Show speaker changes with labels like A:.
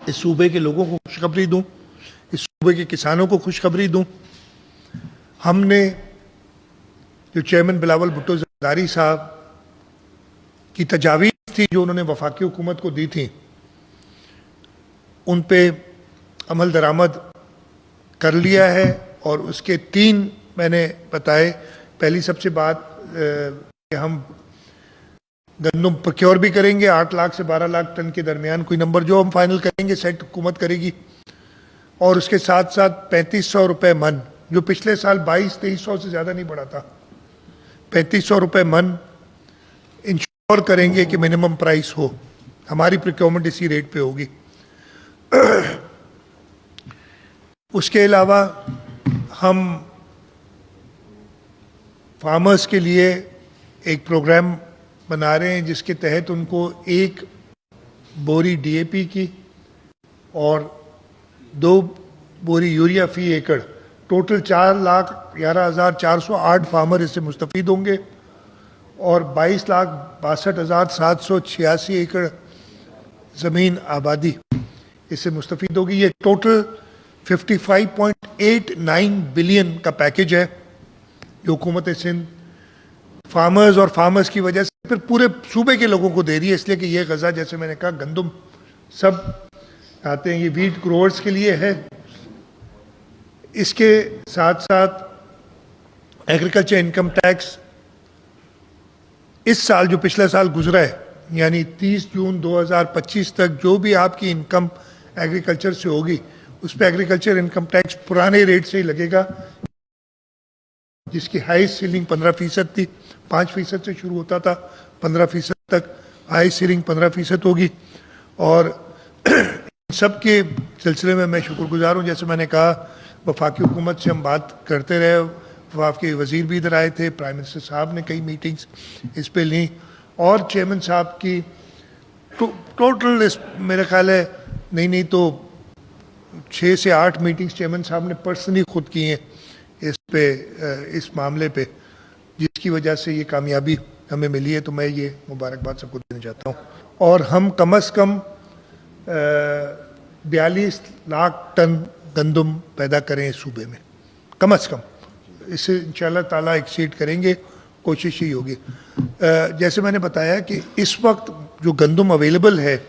A: इस सूबे के लोगों को खुशखबरी दूं, इस सूबे के किसानों को खुशखबरी दूं। हमने जो चेयरमैन बिलावल भुट्टो जरदारी साहब की तजावीज़ थी जो उन्होंने वफाकी हुकूमत को दी थी, उन पे अमल दरामद कर लिया है और उसके 3 मैंने बताए। पहली सबसे बात कि हम गंदम प्रोक्योर भी करेंगे 8 लाख से 12 लाख टन के दरमियान, कोई नंबर जो हम फाइनल करेंगे सेट हुकूमत करेगी। और उसके साथ साथ 3500 रुपये मन, जो पिछले साल 2200-2300 से ज़्यादा नहीं बढ़ा था, 3500 रुपये मन इंश्योर करेंगे कि मिनिमम प्राइस हो। हमारी प्रोक्योरमेंट इसी रेट पे होगी। उसके अलावा हम फार्मर्स के लिए एक प्रोग्राम बना रहे हैं जिसके तहत उनको 1 बोरी डीएपी की और 2 बोरी यूरिया फी एकड़, टोटल 4,11,408 फार्मर इससे मुस्तफीद होंगे और 22,62,786 एकड़ ज़मीन आबादी इससे मुस्तफीद होगी। ये टोटल 55.89 बिलियन का पैकेज है जो हुकूमत सिंध फार्मर्स और फार्मर्स की वजह से फिर पूरे सूबे के लोगों को दे रही है, इसलिए कि ये गज़ा, जैसे मैंने कहा, गंदम सब आते हैं, ये वीट ग्रोअर्स के लिए है। इसके साथ साथ एग्रीकल्चर इनकम टैक्स इस साल जो पिछला साल गुजरा है, यानी 30 जून 2025 तक जो भी आपकी इनकम एग्रीकल्चर से होगी उस पर एग्रीकल्चर इनकम टैक्स पुराने रेट से ही लगेगा, जिसकी हाईएस्ट सीलिंग 15% थी। 5% से शुरू होता था, 15% तक हाईएस्ट सीलिंग 15% होगी। और सब के सिलसिले में मैं शुक्रगुजार हूँ। जैसे मैंने कहा, वफाकी हुकूमत से हम बात करते रहे, वफाकी वज़ीर भी इधर आए थे, प्राइम मिनिस्टर साहब ने कई मीटिंग्स इस पे ली और चेयरमैन साहब की टोटल इस मेरे ख्याल है नहीं तो 6 से 8 मीटिंग्स चेयरमैन साहब ने पर्सनली खुद की हैं इस मामले पे, जिसकी वजह से ये कामयाबी हमें मिली है। तो मैं ये मुबारकबाद सबको देना चाहता हूँ। और हम कम से कम 42 लाख टन गंदम पैदा करें इस सूबे में, कम से कम। इससे इंशाल्लाह ताला एक्सीड करेंगे, कोशिश ही होगी। जैसे मैंने बताया कि इस वक्त जो गंदम अवेलेबल है